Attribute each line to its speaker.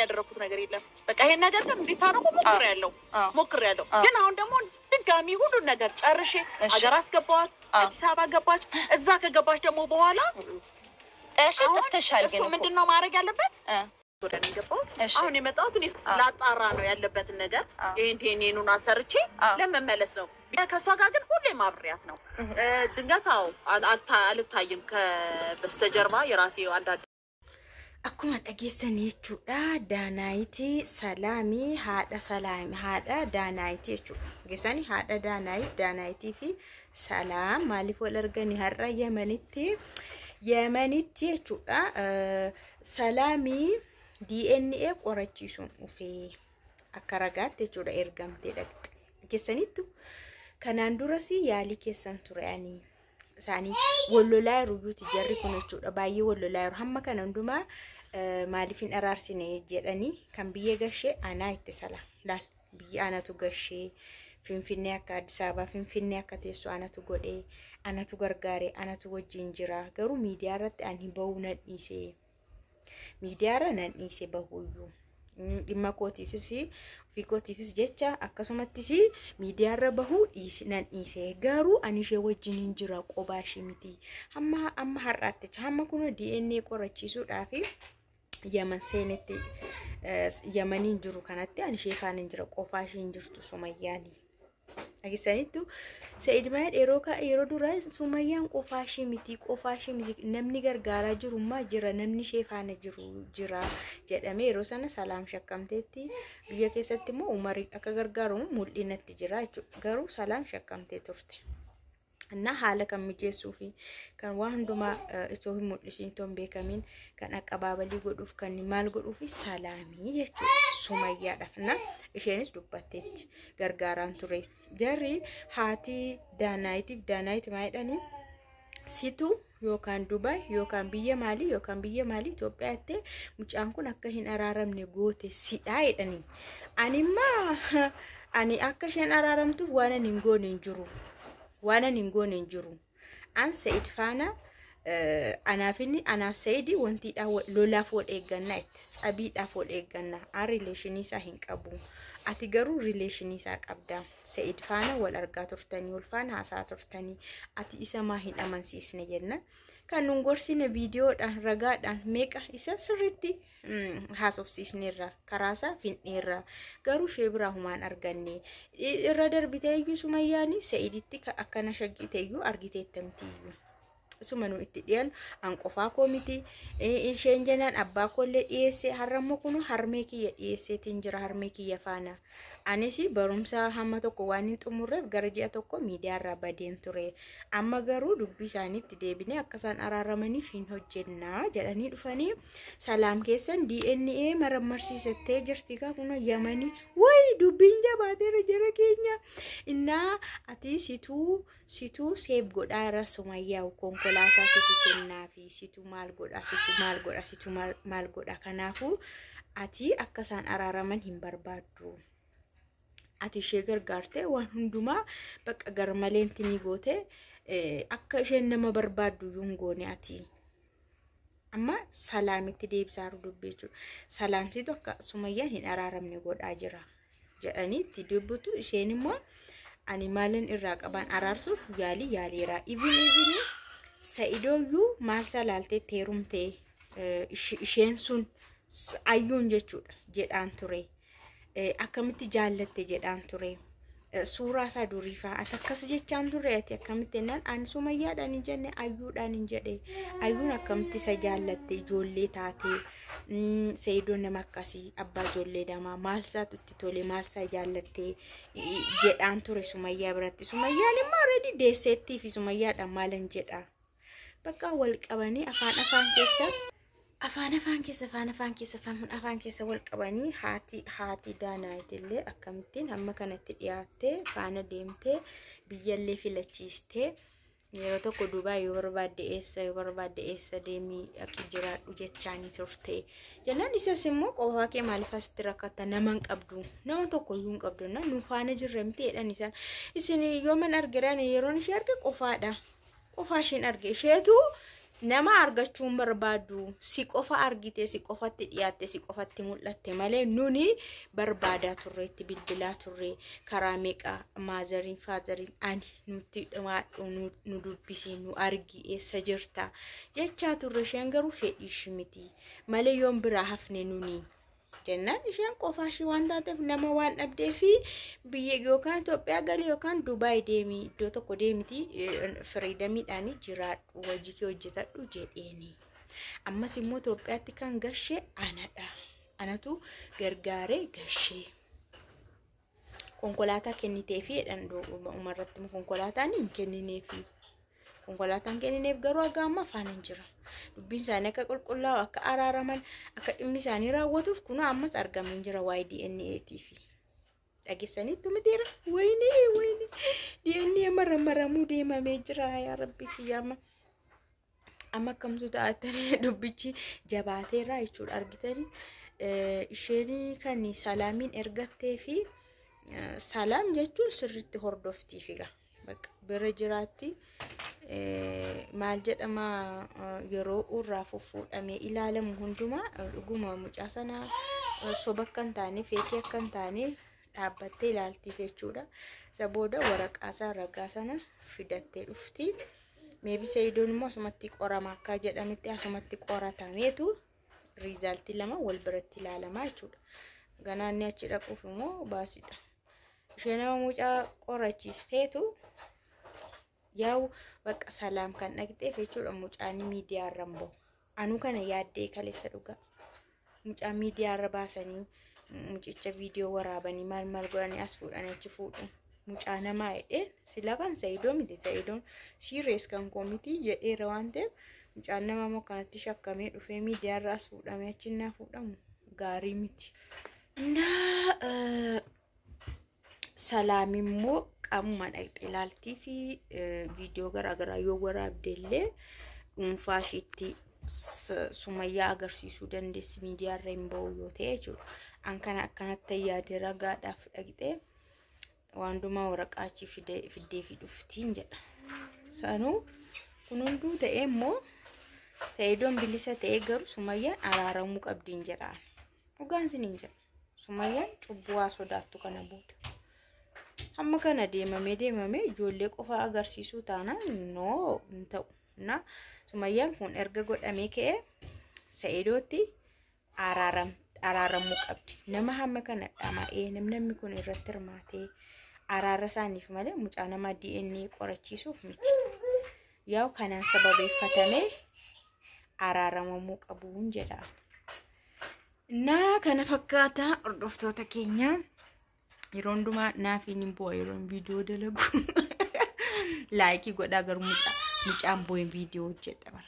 Speaker 1: ያደረኩት ነገር የለም በቃ ይሄን ነገር ግን እንዲታረቁ ሞክሬያለሁ ግን አሁን ደግሞ ድጋሚ ሁሉ ነገር ጨርሼ አገር አስገባዋት አዲስ አበባ ገባች እዛ ከገባች ደግሞ በኋላ
Speaker 2: እሺ ተስተሻል ግን
Speaker 1: እሱ ምንድነው ማድረግ ያለበት ወደኔ ገባሁት አሁን የመጣሁት እኔ ላጣራ ነው ያለበት ነገር ይሄንቴኔኑን አሰርቼ ለመመለስ ነው ከሷ ጋር ግን ሁሌ ማብሪያት ነው ድንጋታው አልታይም ከበስተጀርባ የራሴ አንዳንድ
Speaker 3: akkuma dhageessan jechuudha daanaayiti salaamii haadha daanaayiti jechuudha geessani haadha daanaayitii fi salaam maaliif wal arganii har'a yemanitti jechuudha salaamii DNA qorachiisuun dhufee akka ragaatti jechuudha ergamtee dhaqxe geessanittu kanaan durasi yaalii keessan ture'anii isaanii wallolaa ruuti jarri kun jechuudha baay'ee wallolaa hamma kana hundumaa maaliifin araarsine jedhanii kan biyya gashee anaa itti salaam laal biyya anatu gashee finfinnee akka Addis Ababa finfinnee akka teessoo anatu godhee anatu gargaaree anatu wajjin jira garuu miidiyaa irratti ani bahuu nan dhiisee miidiyaa irra nan dhiisee bahuuyyuu dhimma kootiifis jecha akkasumattis miidiyaa irra bahuu nan dhiisee garuu ani ishee wajjin hin jira qobaa ishee miti amma har'aatti hamma kun DNA qorachiisuudhaaf Yaman seenetti Yamaniin jiru kanatti ani ishee kaan hin jira qofaa ishee hin jirtu Sumayyaani agisanitu Said Maad yeroo dura Sumayyaan qofaa ishee miti namni gargaaraa jirummaa jira namni ishee faana jira jedhamee yeroo sana salaam shakkamteetti biyya keessatti immoo Umarii akka gargaaru mul'inatti jira garuu salaam shakkamtee turte እና haala kan mijeessuu fi kan waan hundumaa itoo hin mul'isiin itoo hin beekamin kan aqabaabalii godhuuf kan maal godhuuf salaamii jechuudha Sumayyaadha na isheenis dubbatteetti gargaaraan ture jarri haati daanaayiti maayidhanii situ yookaan Dubai yookaan biyya maalii Itoophiyaatti mucaan kun akka hin araaramne goote sidhaa jedhanii ani akka isheen araaramtuuf waan hin goone hin jiru وانا نقول نجرو أن سيد فانا أنا سيدي وانتي لولا فول إيجانا أبيد أفول إيجانا ريليشني ساهين كابو أتجرو ريليشني ساك أبدا سيد فانا والأرجع ترتني والفانا عسى ترتني أتي إسماه هين أمانسيس نجنا كان نقرسين فيديو رجعت ميكا إسا سرتي هاسوف سيسنيرا كراسا فينيرا قارو شبرا همان أرجعني الرادر بتاعي سمياني سيدتي كأكنا شقيتيو أرجيتي تمتيو سمنو اتديان أنقفا كوميتي إيشين جنان أبا كل إيسي حرمو كنو حرميكي إيسي تنجر حرميكي يفانا أنيسي برومسا هما توكو وانين تمرب غرجي أتوكو ميديا رابادين توري أما غارو دبي ساني تديبيني أكسان أرارماني فين هجنا جلاني دفاني سلام كيسان DNA مرمرسي ستة جرستيكا كنو يماني وي دبين جاباتي رجرا كينيا إنا أتي situ سيب غدارا Sumayyaa konkolaataa situ kennaa fi situ maal godha kanaafu ati akkasaan araaraman hin barbaaddu ati ishee gargaarte waan hundumaa bakka garmaleenti ni goote akka isheen nama barbaaddu yungoone ati amma salaamitti deebisaaru dubbeechu salaamsitu akka Sumayyaan hin araaramne godhaa jira jedhanii itti dubbutu isheen immoo ani maalin irraa qaban araarsuuf yaaliira even Sa'idoyu maal salaalte teerumte isheen sun ayyuun jechuudha jedhaan ture akkamitti jaallatte jedhaan ture suuraa isaa duriifaa atakkas jechaan ture ati akkamitti naan ani Sumayyaadhaan hin jenne ayyuudhaan hin jedhe ayyuun akkamitti isa jaallatte ijoollee taate Sa'idoon nama akkasii abbaa ijoollee damaa maal isaatu itti tole maal isaa jaallatte jedhaan ture Sumayyaa biratti Sumayyaan immoo already deesseettii fi Sumayyaadhaan maalan jedha bakka wal qabanii afaan keessa wal qabanii haati daanaayitillee akkamittiin hamma kanatti dhiyaatte faana deemtee biyyallee filachiistee yeroo tokko Dubai yoo barbaadde eessa deemii akka jiraadhu jechaanii turte jennaan isas immoo qofaa kee maaliif asitti rakkatta nama qabdu nama tokko iyyuu qabdu na nu faana jirramti jedhan isin yoo man argiran yeroon ishee arge qofaadha qofaa isheen arge isheetu nama argachuun barbaadu si qofa argite si qofatti dhiyaatte si qofatti mul'atte malee nuni barbaadaa turreetti bilbilaa turre karaa meeqa maazariin faazariin ani nuti dhumaadhu nu dubbisi nu argi eessa jirta jechaa turre isheen garuu fedhiishi miti malee yoon biraa hafne nuni jennaan isheen qofaa ishee waan taateef nama waan dhabdee fi biyya yookaan Itoophiyaa galii yookaan Dubaay deemi iddoo tokko deemiti firiidamiidhaan jiraadhu hojii kee hojjetadhu jedheeni. Ammas immoo Itoophiyaatti kan gashee anadha. Anatu gargaaree gashee. Konkolaataa kenniteefi jedhan umarratti konkolaataan hin kennineefi. Konkolaataan kennineef garuu aga amma afaan hin jira. Dubbiin isaanii akka qulqullaa'u akka araaraman akka dhimmi isaanii raawwatuuf kun ammas argamaa jira waa'ee DNA'tiif. Dhageessaniitu mitiira wayni DNA maramuu deemamee jira yaa rabbi kiyyaama. Amma kamtu taatanii dubbichi jabaateera jechuudha argitanii isheen kan salaamiin ergattee fi salaam jechuun sirriitti hordoftiifiga. Bakka bira jiraatti maal jedhama yeroo urraa fuudhamee ilaalamu hundumaa dhuguma mucaa sana soba kan taane feekii kan taane dhaabbattee ilaaltiif jechuudha. Isa booda waraqaa isaa ragaa sana fidattee dhufti. Meebi Sayidoon immoo asumatti qorama akka jedhametti asumatti qoratameetu riizaaltii lama wal biratti ilaalamaa jechuudha. Ganaanni achi dhaquuf immoo baasidha. Isheen nama mucaa qorachiisteetu yaa'u bakka salaam kan dhaqxeef jechuudha mucaan miidiyaa irra bahu. Anuu kana yaaddee kaleessa dhugaa. Mucaan miidiyaa irra baasanii mucicha viidiyoo waraabanii maal godhanii as fuudhanii achi fuudhan. Mucaa namaa jedheen sila kan Sayidoo miti Sayidoon siirees kan koomiti jedheera waan ta'eef mucaan nama immoo kanatti shakkamee dhufee miidiyaa irraa as fuudhamee achi innaa fuudhamu gaarii miti. Salaam immoo qaamuma dhaqxee ilaaltii fi viidiyoo garaagaraa yoo waraabdellee dhuunfaa isheetti Sumayyaa agarsiisuu dandeessi miidiyaa irra hin bahu yoo ta'e jechuudha. An kana akkanatti yaadee ragaadhaaf dhaqxee waan dhumaa waraqaa achi fiddee fi dhuftiin jedha. Sanuu kun hunduu ta'ee immoo Sayidoon bilisa ta'ee garuu Sumayyaan araaramuu qabdiin jedhaan. Dhugaan siniin jedha. Sumayyaan cubbuu haa sodaattu kana booda. Amma kana deemamee ijoollee qofa agarsiisuu taanaan noo hin ta'u. Na Sumayyaan kun erga godhamee ka'ee Sayidootti araaramuu qabdi. Nama hamma kana dhama'ee namni kun irratti hirmaatee araara isaaniif malee mucaa nama DNA qorachiisuuf miti. Yaa'u kanaan sababeeffatamee araaramamuu qabuun jedha. Kana fakkaata hordoftoota keenya. Yeroo hundumaa naaf hin bu'u yeroo viidiyoo dalagu. Laayikii godhaa garuu mucaan bu'ee viidiyoo hojjedha.